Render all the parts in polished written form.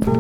Here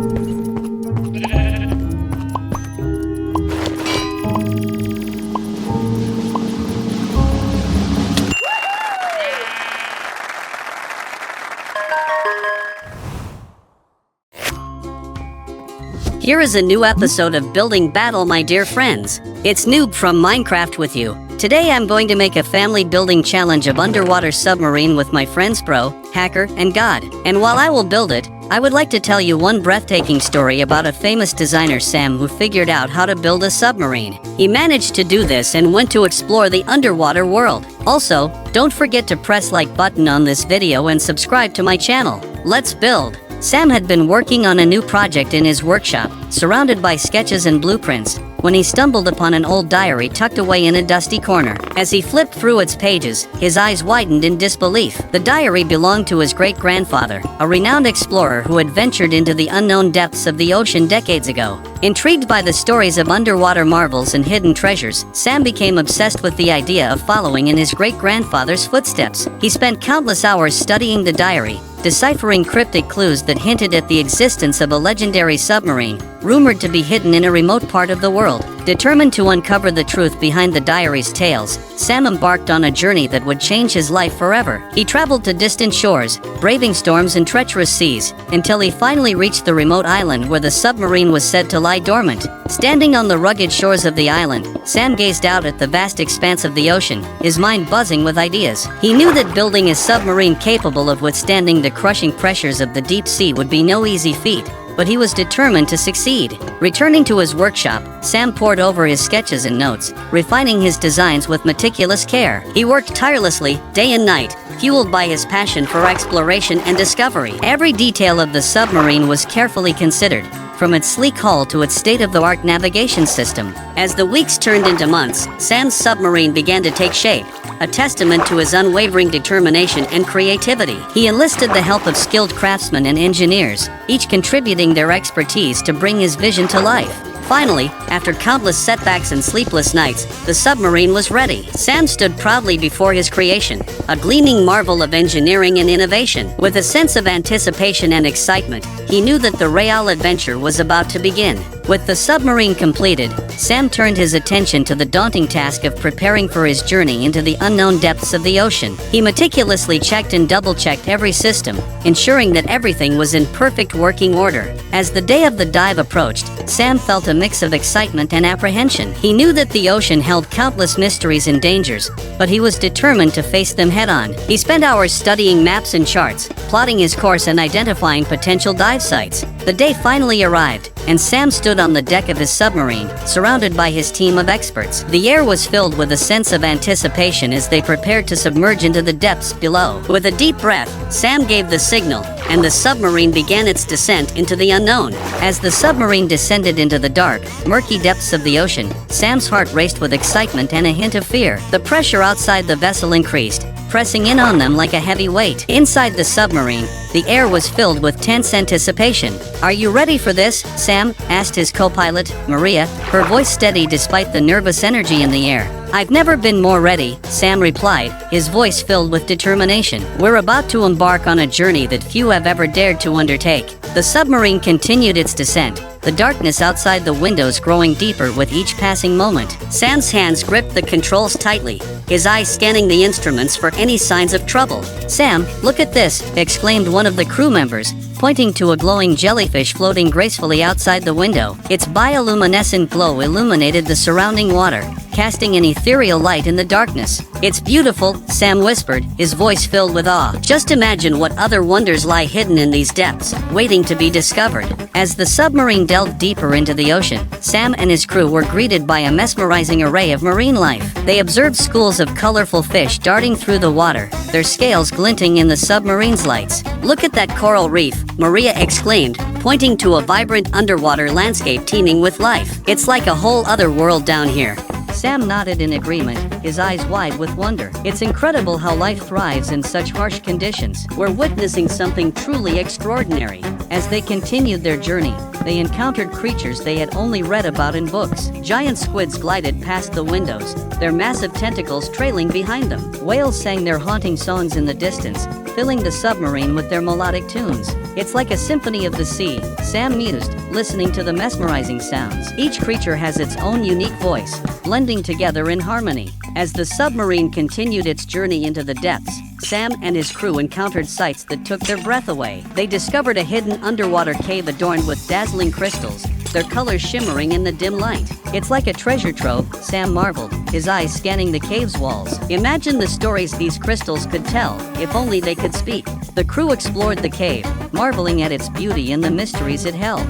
is a new episode of Building Battle, my dear friends. It's Noob from Minecraft with you. Today I'm going to make a family building challenge of underwater submarine with my friends Bro, Hacker, and God. And while I will build it, I would like to tell you one breathtaking story about a famous designer Sam who figured out how to build a submarine. He managed to do this and went to explore the underwater world. Also, don't forget to press like button on this video and subscribe to my channel. Let's build. Sam had been working on a new project in his workshop, surrounded by sketches and blueprints, when he stumbled upon an old diary tucked away in a dusty corner. As he flipped through its pages, his eyes widened in disbelief. The diary belonged to his great-grandfather, a renowned explorer who had ventured into the unknown depths of the ocean decades ago. Intrigued by the stories of underwater marvels and hidden treasures, Sam became obsessed with the idea of following in his great-grandfather's footsteps. He spent countless hours studying the diary, deciphering cryptic clues that hinted at the existence of a legendary submarine, rumored to be hidden in a remote part of the world. Determined to uncover the truth behind the diary's tales, Sam embarked on a journey that would change his life forever. He traveled to distant shores, braving storms and treacherous seas, until he finally reached the remote island where the submarine was said to lie dormant. Standing on the rugged shores of the island, Sam gazed out at the vast expanse of the ocean, his mind buzzing with ideas. He knew that building a submarine capable of withstanding the crushing pressures of the deep sea would be no easy feat, but he was determined to succeed. Returning to his workshop, Sam pored over his sketches and notes, refining his designs with meticulous care. He worked tirelessly, day and night, fueled by his passion for exploration and discovery. Every detail of the submarine was carefully considered, from its sleek hull to its state-of-the-art navigation system. As the weeks turned into months, Sam's submarine began to take shape, a testament to his unwavering determination and creativity. He enlisted the help of skilled craftsmen and engineers, each contributing their expertise to bring his vision to life. Finally, after countless setbacks and sleepless nights, the submarine was ready. Sam stood proudly before his creation, a gleaming marvel of engineering and innovation. With a sense of anticipation and excitement, he knew that the real adventure was about to begin. With the submarine completed, Sam turned his attention to the daunting task of preparing for his journey into the unknown depths of the ocean. He meticulously checked and double-checked every system, ensuring that everything was in perfect working order. As the day of the dive approached, Sam felt a mix of excitement and apprehension. He knew that the ocean held countless mysteries and dangers, but he was determined to face them head-on. He spent hours studying maps and charts, plotting his course and identifying potential dive sites. The day finally arrived, and Sam stood on the deck of his submarine, surrounded by his team of experts. The air was filled with a sense of anticipation as they prepared to submerge into the depths below. With a deep breath, Sam gave the signal, and the submarine began its descent into the unknown. As the submarine descended into the dark, murky depths of the ocean, Sam's heart raced with excitement and a hint of fear. The pressure outside the vessel increased, pressing in on them like a heavy weight. Inside the submarine, the air was filled with tense anticipation. "Are you ready for this?" Sam asked his co-pilot, Maria, her voice steady despite the nervous energy in the air. "I've never been more ready," Sam replied, his voice filled with determination. "We're about to embark on a journey that few have ever dared to undertake." The submarine continued its descent, the darkness outside the windows growing deeper with each passing moment. Sam's hands gripped the controls tightly, his eyes scanning the instruments for any signs of trouble. "Sam, look at this," exclaimed one of the crew members, pointing to a glowing jellyfish floating gracefully outside the window. Its bioluminescent glow illuminated the surrounding water, casting an ethereal light in the darkness. "It's beautiful," Sam whispered, his voice filled with awe. "Just imagine what other wonders lie hidden in these depths, waiting to be discovered." As the submarine delved deeper into the ocean, Sam and his crew were greeted by a mesmerizing array of marine life. They observed schools of colorful fish darting through the water, their scales glinting in the submarine's lights. "Look at that coral reef," Maria exclaimed, pointing to a vibrant underwater landscape teeming with life. "It's like a whole other world down here." Sam nodded in agreement, his eyes wide with wonder. "It's incredible how life thrives in such harsh conditions. We're witnessing something truly extraordinary." As they continued their journey, they encountered creatures they had only read about in books. Giant squids glided past the windows, their massive tentacles trailing behind them. Whales sang their haunting songs in the distance, filling the submarine with their melodic tunes. It's like a symphony of the sea, Sam mused, listening to the mesmerizing sounds. Each creature has its own unique voice, blending together in harmony. As the submarine continued its journey into the depths, Sam and his crew encountered sights that took their breath away. They discovered a hidden underwater cave adorned with dazzling crystals, their colors shimmering in the dim light. It's like a treasure trove, Sam marveled, his eyes scanning the cave's walls. Imagine the stories these crystals could tell, if only they could speak. The crew explored the cave, marveling at its beauty and the mysteries it held.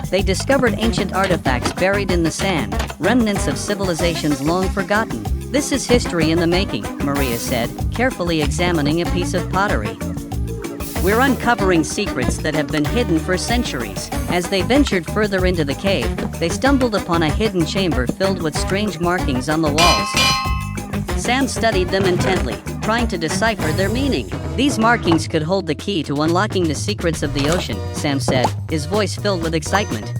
They discovered ancient artifacts buried in the sand, remnants of civilizations long forgotten. This is history in the making, Maria said, carefully examining a piece of pottery. We're uncovering secrets that have been hidden for centuries. As they ventured further into the cave, they stumbled upon a hidden chamber filled with strange markings on the walls. Sam studied them intently, trying to decipher their meaning. These markings could hold the key to unlocking the secrets of the ocean, Sam said, his voice filled with excitement.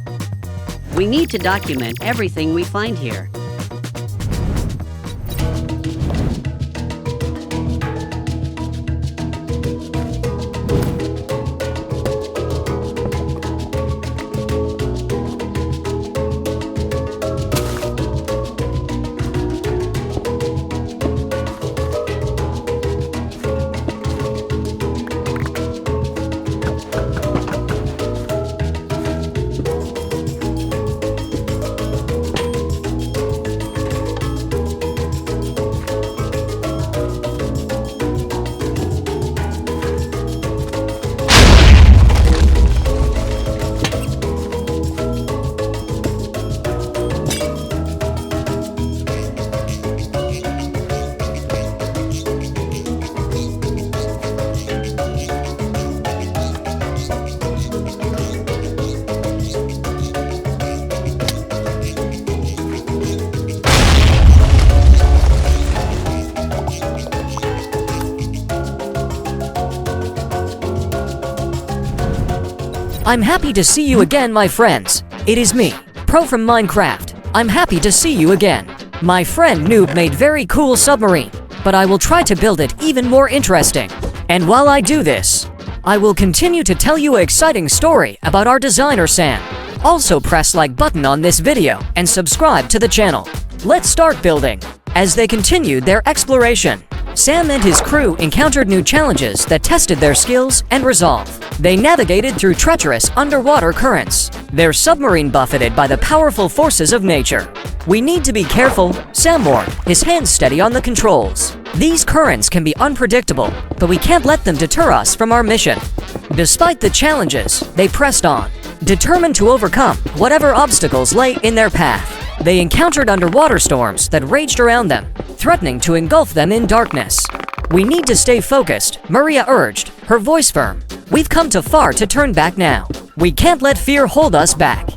We need to document everything we find here. I'm happy to see you again, my friends. It is me, Pro from Minecraft. I'm happy to see you again. My friend Noob made very cool submarine, but I will try to build it even more interesting. And while I do this, I will continue to tell you an exciting story about our designer Sam. Also press like button on this video and subscribe to the channel. Let's start building. As they continued their exploration, Sam and his crew encountered new challenges that tested their skills and resolve. They navigated through treacherous underwater currents, their submarine buffeted by the powerful forces of nature. We need to be careful, Sam warned, his hands steady on the controls. These currents can be unpredictable, but we can't let them deter us from our mission. Despite the challenges, they pressed on, determined to overcome whatever obstacles lay in their path. They encountered underwater storms that raged around them, threatening to engulf them in darkness. We need to stay focused, Maria urged, her voice firm. We've come too far to turn back now. We can't let fear hold us back.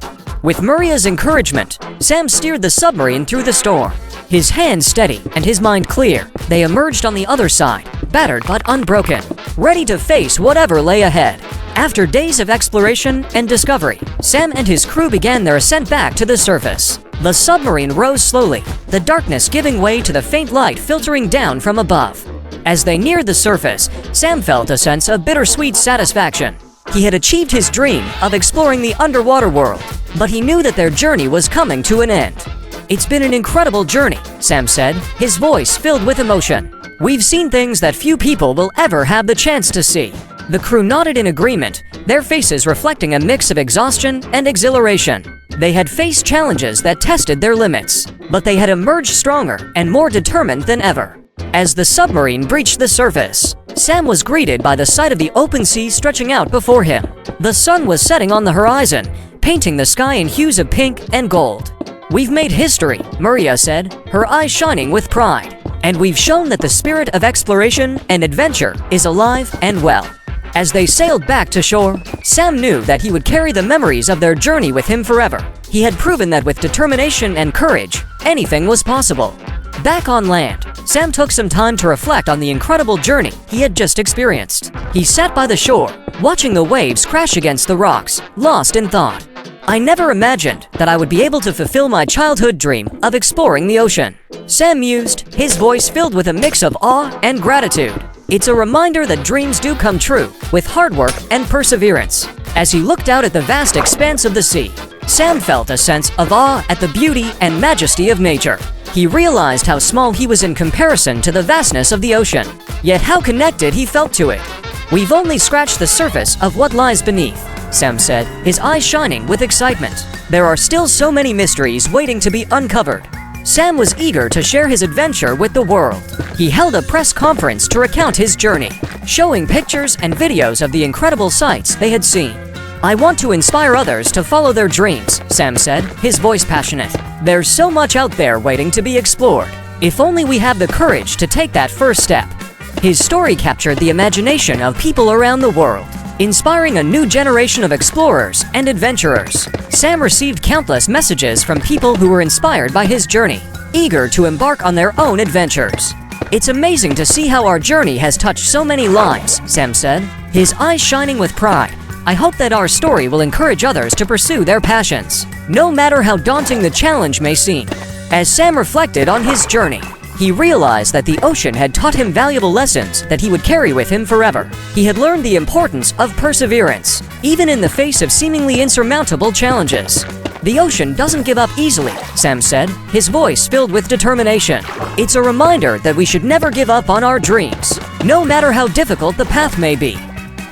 With Maria's encouragement, Sam steered the submarine through the storm. His hands steady and his mind clear, they emerged on the other side, battered but unbroken, ready to face whatever lay ahead. After days of exploration and discovery, Sam and his crew began their ascent back to the surface. The submarine rose slowly, the darkness giving way to the faint light filtering down from above. As they neared the surface, Sam felt a sense of bittersweet satisfaction. He had achieved his dream of exploring the underwater world, but he knew that their journey was coming to an end. It's been an incredible journey, Sam said, his voice filled with emotion. We've seen things that few people will ever have the chance to see. The crew nodded in agreement, their faces reflecting a mix of exhaustion and exhilaration. They had faced challenges that tested their limits, but they had emerged stronger and more determined than ever. As the submarine breached the surface, Sam was greeted by the sight of the open sea stretching out before him. The sun was setting on the horizon, painting the sky in hues of pink and gold. We've made history, Maria said, her eyes shining with pride. And we've shown that the spirit of exploration and adventure is alive and well. As they sailed back to shore, Sam knew that he would carry the memories of their journey with him forever. He had proven that with determination and courage, anything was possible. Back on land, Sam took some time to reflect on the incredible journey he had just experienced. He sat by the shore, watching the waves crash against the rocks, lost in thought. I never imagined that I would be able to fulfill my childhood dream of exploring the ocean. Sam mused, his voice filled with a mix of awe and gratitude. It's a reminder that dreams do come true with hard work and perseverance. As he looked out at the vast expanse of the sea, Sam felt a sense of awe at the beauty and majesty of nature. He realized how small he was in comparison to the vastness of the ocean, yet how connected he felt to it. "We've only scratched the surface of what lies beneath," Sam said, his eyes shining with excitement. "There are still so many mysteries waiting to be uncovered." Sam was eager to share his adventure with the world. He held a press conference to recount his journey, showing pictures and videos of the incredible sights they had seen. "I want to inspire others to follow their dreams," Sam said, his voice passionate. "There's so much out there waiting to be explored. If only we have the courage to take that first step." His story captured the imagination of people around the world, inspiring a new generation of explorers and adventurers. Sam received countless messages from people who were inspired by his journey, eager to embark on their own adventures. "It's amazing to see how our journey has touched so many lives," Sam said, his eyes shining with pride. "I hope that our story will encourage others to pursue their passions, no matter how daunting the challenge may seem." As Sam reflected on his journey, he realized that the ocean had taught him valuable lessons that he would carry with him forever. He had learned the importance of perseverance, even in the face of seemingly insurmountable challenges. "The ocean doesn't give up easily," Sam said, his voice filled with determination. "It's a reminder that we should never give up on our dreams, no matter how difficult the path may be."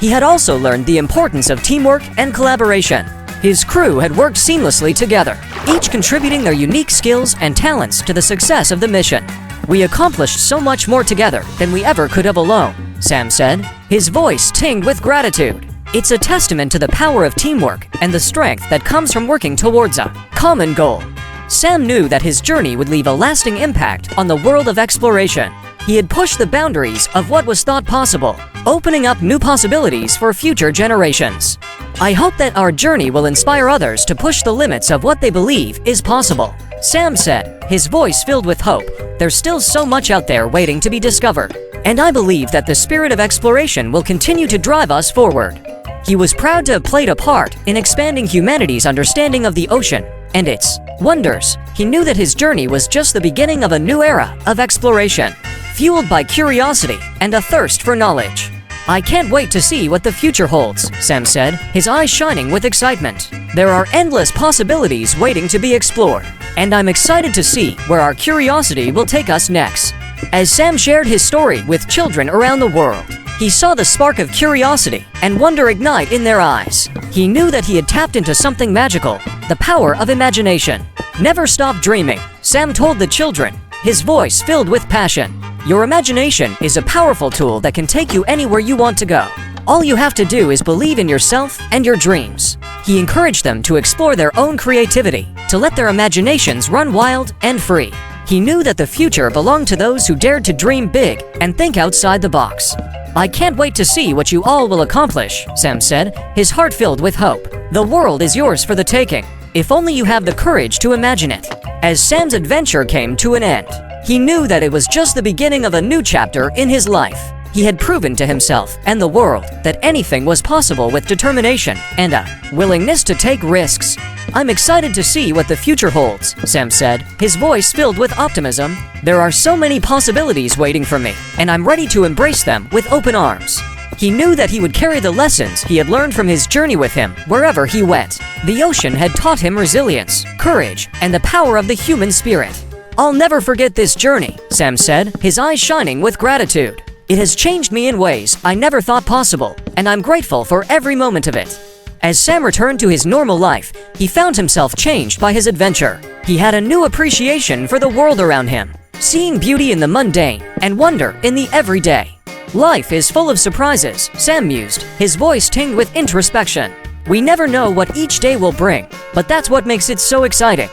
He had also learned the importance of teamwork and collaboration. His crew had worked seamlessly together, each contributing their unique skills and talents to the success of the mission. "We accomplished so much more together than we ever could have alone," Sam said, his voice tinged with gratitude. "It's a testament to the power of teamwork and the strength that comes from working towards a common goal." Sam knew that his journey would leave a lasting impact on the world of exploration. He had pushed the boundaries of what was thought possible, opening up new possibilities for future generations. "I hope that our journey will inspire others to push the limits of what they believe is possible," Sam said, his voice filled with hope. "There's still so much out there waiting to be discovered, and I believe that the spirit of exploration will continue to drive us forward." He was proud to have played a part in expanding humanity's understanding of the ocean and its wonders. He knew that his journey was just the beginning of a new era of exploration, fueled by curiosity and a thirst for knowledge. "I can't wait to see what the future holds," Sam said, his eyes shining with excitement. "There are endless possibilities waiting to be explored, and I'm excited to see where our curiosity will take us next." As Sam shared his story with children around the world, he saw the spark of curiosity and wonder ignite in their eyes. He knew that he had tapped into something magical, the power of imagination. "Never stop dreaming," Sam told the children, his voice filled with passion. "Your imagination is a powerful tool that can take you anywhere you want to go. All you have to do is believe in yourself and your dreams." He encouraged them to explore their own creativity, to let their imaginations run wild and free. He knew that the future belonged to those who dared to dream big and think outside the box. "I can't wait to see what you all will accomplish," Sam said, his heart filled with hope. "The world is yours for the taking, if only you have the courage to imagine it." As Sam's adventure came to an end, he knew that it was just the beginning of a new chapter in his life. He had proven to himself and the world that anything was possible with determination and a willingness to take risks. "I'm excited to see what the future holds," Sam said, his voice filled with optimism. "There are so many possibilities waiting for me, and I'm ready to embrace them with open arms." He knew that he would carry the lessons he had learned from his journey with him wherever he went. The ocean had taught him resilience, courage, and the power of the human spirit. "I'll never forget this journey," Sam said, his eyes shining with gratitude. "It has changed me in ways I never thought possible, and I'm grateful for every moment of it." As Sam returned to his normal life, he found himself changed by his adventure. He had a new appreciation for the world around him, seeing beauty in the mundane and wonder in the everyday. "Life is full of surprises," Sam mused, his voice tinged with introspection. "We never know what each day will bring, but that's what makes it so exciting."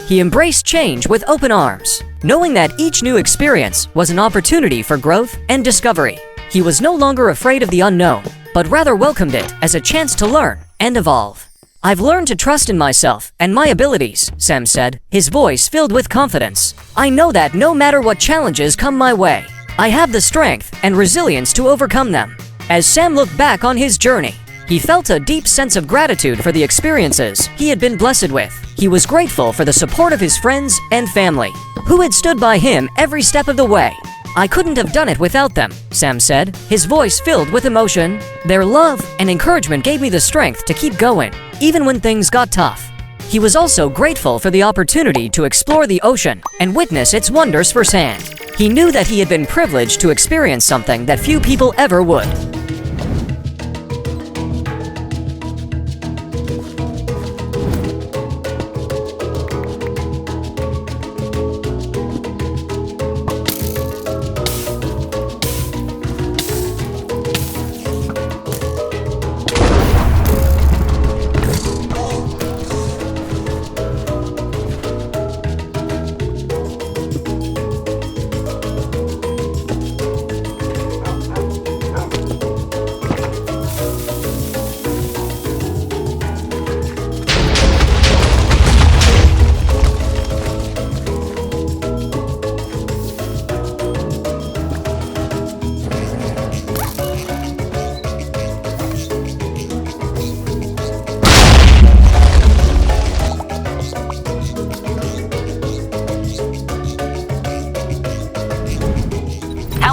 He embraced change with open arms, knowing that each new experience was an opportunity for growth and discovery. He was no longer afraid of the unknown, but rather welcomed it as a chance to learn and evolve. "I've learned to trust in myself and my abilities," Sam said, his voice filled with confidence. "I know that no matter what challenges come my way, I have the strength and resilience to overcome them." As Sam looked back on his journey, he felt a deep sense of gratitude for the experiences he had been blessed with. He was grateful for the support of his friends and family, who had stood by him every step of the way. I couldn't have done it without them, Sam said, his voice filled with emotion. Their love and encouragement gave me the strength to keep going, even when things got tough. He was also grateful for the opportunity to explore the ocean and witness its wonders firsthand. He knew that he had been privileged to experience something that few people ever would.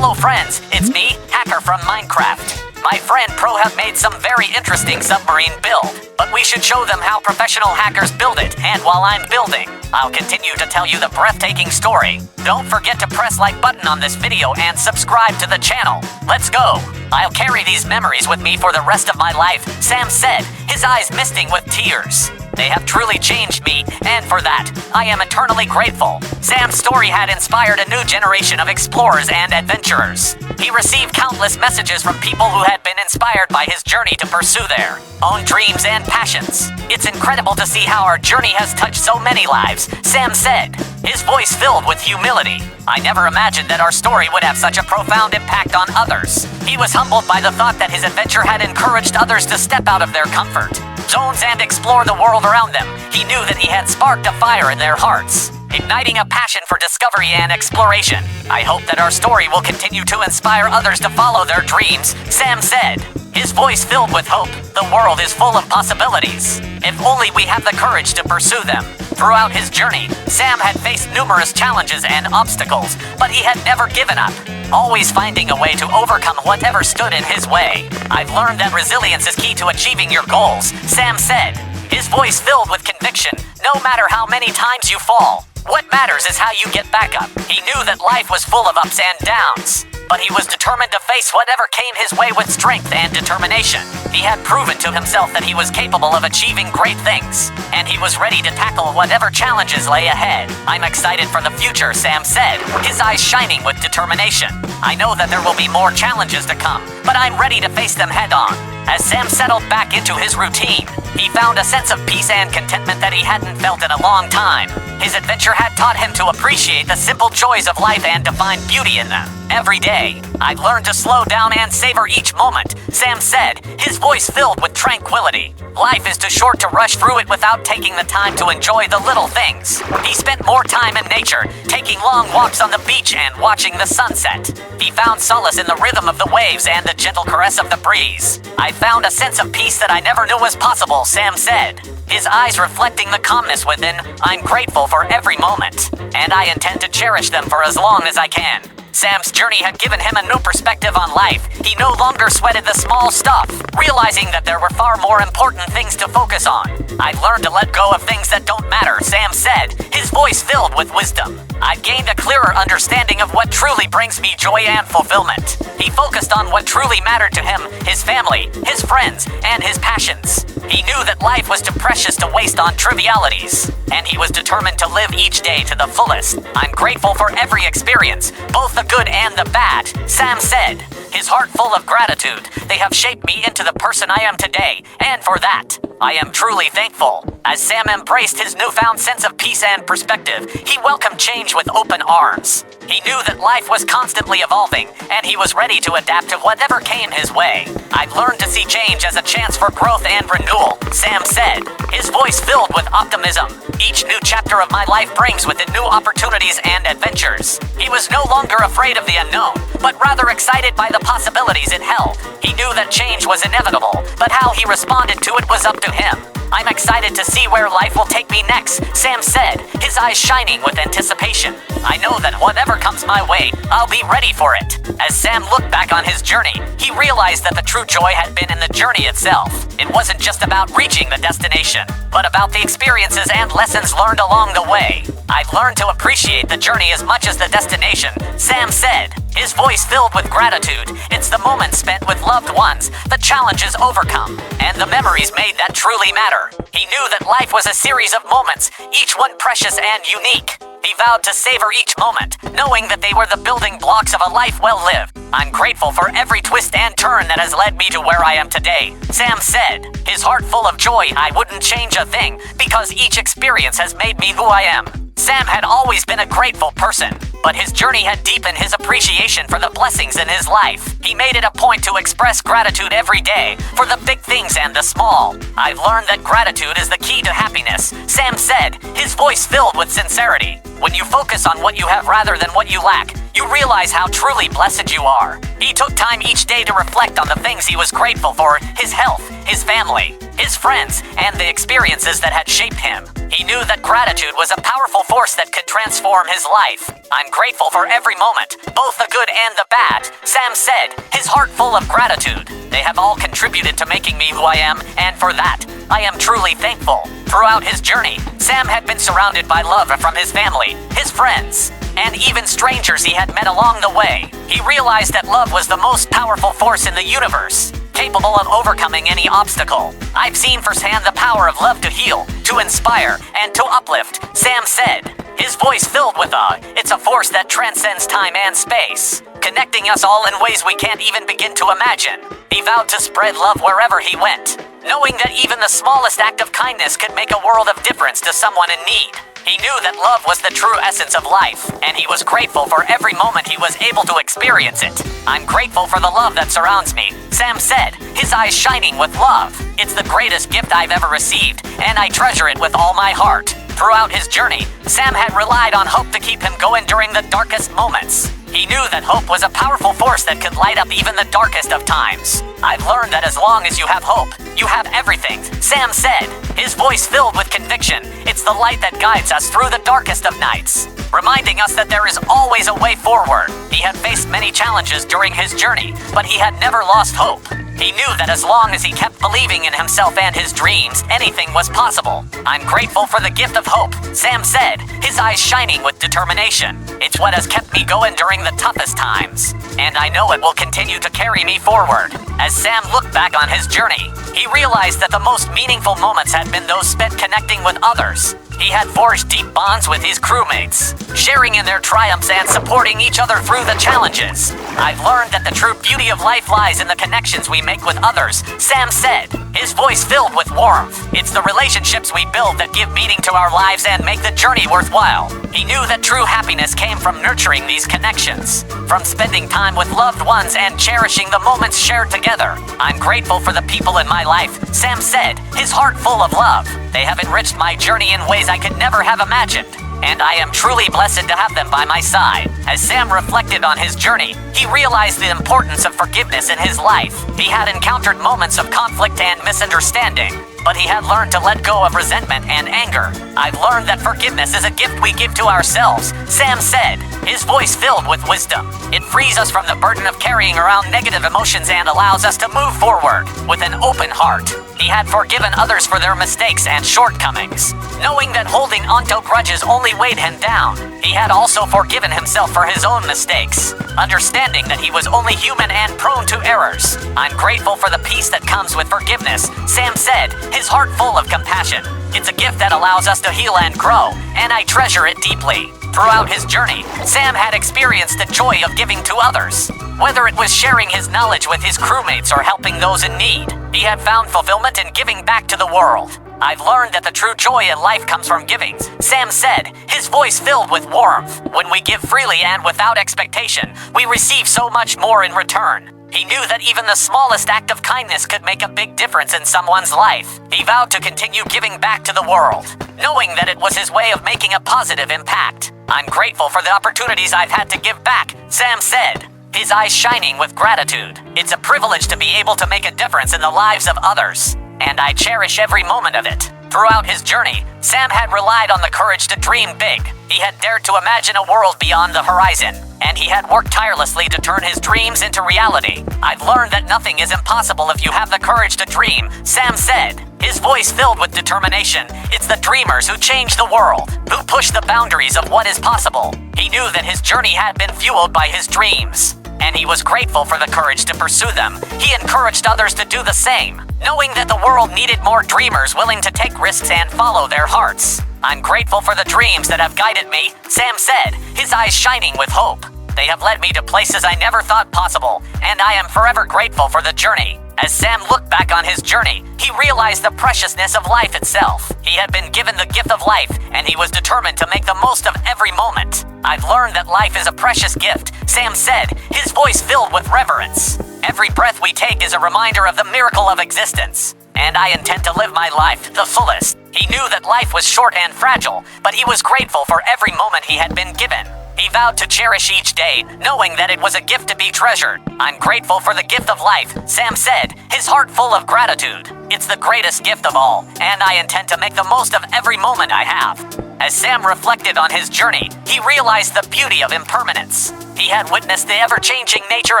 Hello friends, it's me, Hacker from Minecraft. My friend Pro have made some very interesting submarine build, but we should show them how professional hackers build it, and while I'm building, I'll continue to tell you the breathtaking story. Don't forget to press like button on this video and subscribe to the channel. Let's go! I'll carry these memories with me for the rest of my life, Sam said, his eyes misting with tears. They have truly changed me, and for that, I am eternally grateful. Sam's story had inspired a new generation of explorers and adventurers. He received countless messages from people who had been inspired by his journey to pursue their own dreams and passions. It's incredible to see how our journey has touched so many lives, Sam said, his voice filled with humility. I never imagined that our story would have such a profound impact on others. He was humbled by the thought that his adventure had encouraged others to step out of their comfort zones and explore the world around them. He knew that he had sparked a fire in their hearts, igniting a passion for discovery and exploration. I hope that our story will continue to inspire others to follow their dreams, Sam said, his voice filled with hope. The world is full of possibilities, if only we have the courage to pursue them. Throughout his journey, Sam had faced numerous challenges and obstacles, but he had never given up, always finding a way to overcome whatever stood in his way. I've learned that resilience is key to achieving your goals, Sam said, his voice filled with conviction. No matter how many times you fall, what matters is how you get back up. He knew that life was full of ups and downs, but he was determined to face whatever came his way with strength and determination. He had proven to himself that he was capable of achieving great things, and he was ready to tackle whatever challenges lay ahead. I'm excited for the future, Sam said, his eyes shining with determination. I know that there will be more challenges to come, but I'm ready to face them head on. As Sam settled back into his routine, he found a sense of peace and contentment that he hadn't felt in a long time. His adventure had taught him to appreciate the simple joys of life and to find beauty in them. Every day, I've learned to slow down and savor each moment, Sam said, his voice filled with tranquility. Life is too short to rush through it without taking the time to enjoy the little things. He spent more time in nature, taking long walks on the beach and watching the sunset. He found solace in the rhythm of the waves and the gentle caress of the breeze. I found a sense of peace that I never knew was possible, Sam said, his eyes reflecting the calmness within. I'm grateful for every moment, and I intend to cherish them for as long as I can. Sam's journey had given him a new perspective on life. He no longer sweated the small stuff, realizing that there were far more important things to focus on. I've learned to let go of things that don't matter, Sam said, his voice filled with wisdom. I've gained a clearer understanding of what truly brings me joy and fulfillment. He focused on what truly mattered to him, his family, his friends, and his passions. He knew that life was too precious to waste on trivialities, and he was determined to live each day to the fullest. I'm grateful for every experience, both the good and the bad, Sam said, his heart full of gratitude. They have shaped me into the person I am today, and for that, I am truly thankful. As Sam embraced his newfound sense of peace and perspective, he welcomed change with open arms. He knew that life was constantly evolving, and he was ready to adapt to whatever came his way. I've learned to see change as a chance for growth and renewal, Sam said, his voice filled with optimism. Each new chapter of my life brings with it new opportunities and adventures. He was no longer afraid of the unknown, but rather excited by the possibilities it held. He knew that change was inevitable, but how he responded to it was up to him. I'm excited to see where life will take me next, Sam said, his eyes shining with anticipation. I know that whatever comes my way, I'll be ready for it. As Sam looked back on his journey, he realized that the true joy had been in the journey itself. It wasn't just about reaching the destination, but about the experiences and lessons learned along the way. I've learned to appreciate the journey as much as the destination, Sam said, his voice filled with gratitude. It's the moments spent with loved ones, the challenges overcome, and the memories made that truly matter. He knew that life was a series of moments, each one precious and unique. He vowed to savor each moment, knowing that they were the building blocks of a life well lived. I'm grateful for every twist and turn that has led me to where I am today, Sam said, his heart full of joy. I wouldn't change a thing, because each experience has made me who I am. Sam had always been a grateful person, but his journey had deepened his appreciation for the blessings in his life. He made it a point to express gratitude every day, for the big things and the small. I've learned that gratitude is the key to happiness, Sam said, his voice filled with sincerity. When you focus on what you have rather than what you lack, you realize how truly blessed you are. He took time each day to reflect on the things he was grateful for: his health, his family, his friends, and the experiences that had shaped him. He knew that gratitude was a powerful force that could transform his life. I'm grateful for every moment, both the good and the bad, Sam said, his heart full of gratitude. They have all contributed to making me who I am, and for that, I am truly thankful. Throughout his journey, Sam had been surrounded by love from his family, his friends, and even strangers he had met along the way. He realized that love was the most powerful force in the universe, capable of overcoming any obstacle. I've seen firsthand the power of love to heal, to inspire, and to uplift, Sam said, his voice filled with awe. It's a force that transcends time and space, connecting us all in ways we can't even begin to imagine. He vowed to spread love wherever he went, knowing that even the smallest act of kindness could make a world of difference to someone in need. He knew that love was the true essence of life, and he was grateful for every moment he was able to experience it. I'm grateful for the love that surrounds me, Sam said, his eyes shining with love. It's the greatest gift I've ever received, and I treasure it with all my heart. Throughout his journey, Sam had relied on hope to keep him going during the darkest moments. He knew that hope was a powerful force that could light up even the darkest of times. I've learned that as long as you have hope, you have everything, Sam said, his voice filled with conviction. It's the light that guides us through the darkest of nights, reminding us that there is always a way forward. He had faced many challenges during his journey, but he had never lost hope. He knew that as long as he kept believing in himself and his dreams, anything was possible. I'm grateful for the gift of hope, Sam said, his eyes shining with determination. It's what has kept me going during the toughest times, and I know it will continue to carry me forward. As Sam looked back on his journey, he realized that the most meaningful moments had been those spent connecting with others. He had forged deep bonds with his crewmates, sharing in their triumphs and supporting each other through the challenges. I've learned that the true beauty of life lies in the connections we make with others, Sam said, his voice filled with warmth. It's the relationships we build that give meaning to our lives and make the journey worthwhile. He knew that true happiness came from nurturing these connections, from spending time with loved ones and cherishing the moments shared together. I'm grateful for the people in my life, Sam said, his heart full of love. They have enriched my journey in ways I could never have imagined, and I am truly blessed to have them by my side. As Sam reflected on his journey, he realized the importance of forgiveness in his life. He had encountered moments of conflict and misunderstanding, but he had learned to let go of resentment and anger. I've learned that forgiveness is a gift we give to ourselves, Sam said, his voice filled with wisdom. It frees us from the burden of carrying around negative emotions and allows us to move forward with an open heart. He had forgiven others for their mistakes and shortcomings, knowing that holding onto grudges only weighed him down. He had also forgiven himself for his own mistakes, understanding that he was only human and prone to errors. I'm grateful for the peace that comes with forgiveness, Sam said, his heart full of compassion. It's a gift that allows us to heal and grow, and I treasure it deeply. Throughout his journey, Sam had experienced the joy of giving to others. Whether it was sharing his knowledge with his crewmates or helping those in need, he had found fulfillment in giving back to the world. I've learned that the true joy in life comes from giving, Sam said, his voice filled with warmth. When we give freely and without expectation, we receive so much more in return. He knew that even the smallest act of kindness could make a big difference in someone's life. He vowed to continue giving back to the world, knowing that it was his way of making a positive impact. I'm grateful for the opportunities I've had to give back, Sam said, his eyes shining with gratitude. It's a privilege to be able to make a difference in the lives of others. and I cherish every moment of it. Throughout his journey, Sam had relied on the courage to dream big. He had dared to imagine a world beyond the horizon, and he had worked tirelessly to turn his dreams into reality. I've learned that nothing is impossible if you have the courage to dream, Sam said, his voice filled with determination. It's the dreamers who change the world, who push the boundaries of what is possible. He knew that his journey had been fueled by his dreams, and he was grateful for the courage to pursue them. He encouraged others to do the same, knowing that the world needed more dreamers willing to take risks and follow their hearts. I'm grateful for the dreams that have guided me, Sam said, his eyes shining with hope. They have led me to places I never thought possible, and I am forever grateful for the journey. As Sam looked back on his journey, he realized the preciousness of life itself. He had been given the gift of life, and he was determined to make the most of every moment. I've learned that life is a precious gift, Sam said, his voice filled with reverence. Every breath we take is a reminder of the miracle of existence, and I intend to live my life the fullest. He knew that life was short and fragile, but he was grateful for every moment he had been given. He vowed to cherish each day, knowing that it was a gift to be treasured. I'm grateful for the gift of life, Sam said, his heart full of gratitude. It's the greatest gift of all, and I intend to make the most of every moment I have. As Sam reflected on his journey, he realized the beauty of impermanence. He had witnessed the ever-changing nature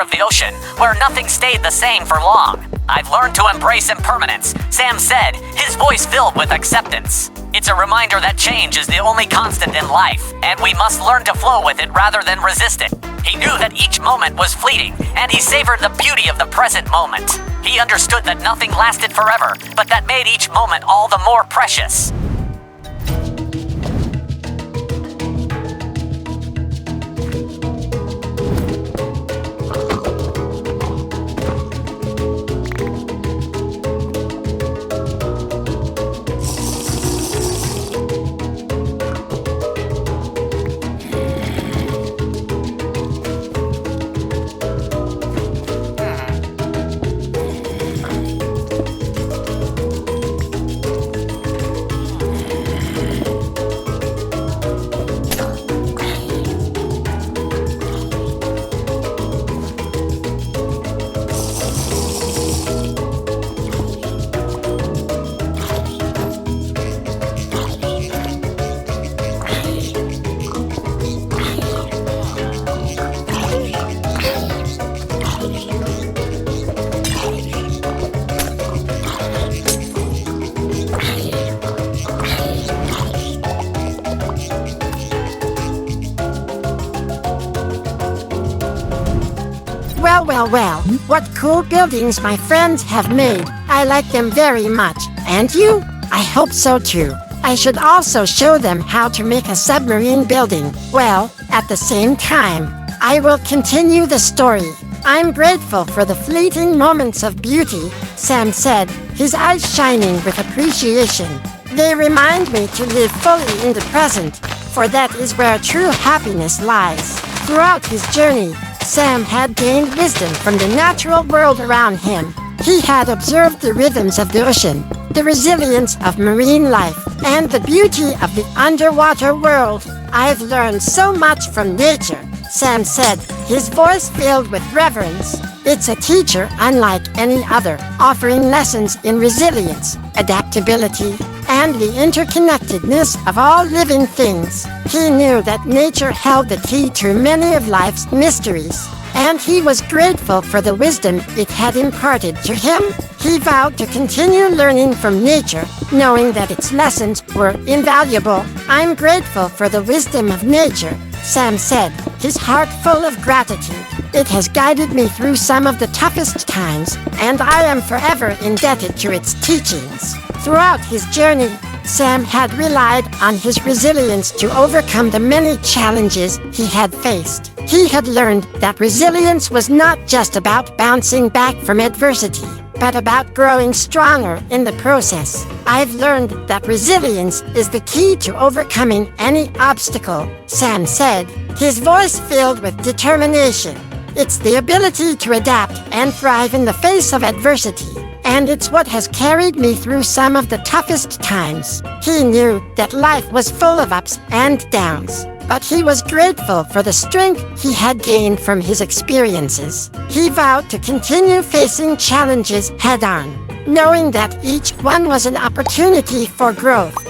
of the ocean, where nothing stayed the same for long. I've learned to embrace impermanence, Sam said, his voice filled with acceptance. It's a reminder that change is the only constant in life, and we must learn to flow with it rather than resist it. He knew that each moment was fleeting, and he savored the beauty of the present moment. He understood that nothing lasted forever, but that made each moment all the more precious. Well, what cool buildings my friends have made. I like them very much. And you? I hope so too. I should also show them how to make a submarine building. Well, at the same time, I will continue the story. I'm grateful for the fleeting moments of beauty, Sam said, his eyes shining with appreciation. They remind me to live fully in the present, for that is where true happiness lies. Throughout his journey, Sam had gained wisdom from the natural world around him. He had observed the rhythms of the ocean, the resilience of marine life, and the beauty of the underwater world. I've learned so much from nature, Sam said, his voice filled with reverence. It's a teacher unlike any other, offering lessons in resilience, adaptability, and the interconnectedness of all living things. He knew that nature held the key to many of life's mysteries, and he was grateful for the wisdom it had imparted to him. He vowed to continue learning from nature, knowing that its lessons were invaluable. I'm grateful for the wisdom of nature, Sam said, his heart full of gratitude. It has guided me through some of the toughest times, and I am forever indebted to its teachings. Throughout his journey, Sam had relied on his resilience to overcome the many challenges he had faced. He had learned that resilience was not just about bouncing back from adversity, but about growing stronger in the process. I've learned that resilience is the key to overcoming any obstacle, Sam said, his voice filled with determination. It's the ability to adapt and thrive in the face of adversity, and it's what has carried me through some of the toughest times. He knew that life was full of ups and downs, but he was grateful for the strength he had gained from his experiences. He vowed to continue facing challenges head-on, knowing that each one was an opportunity for growth.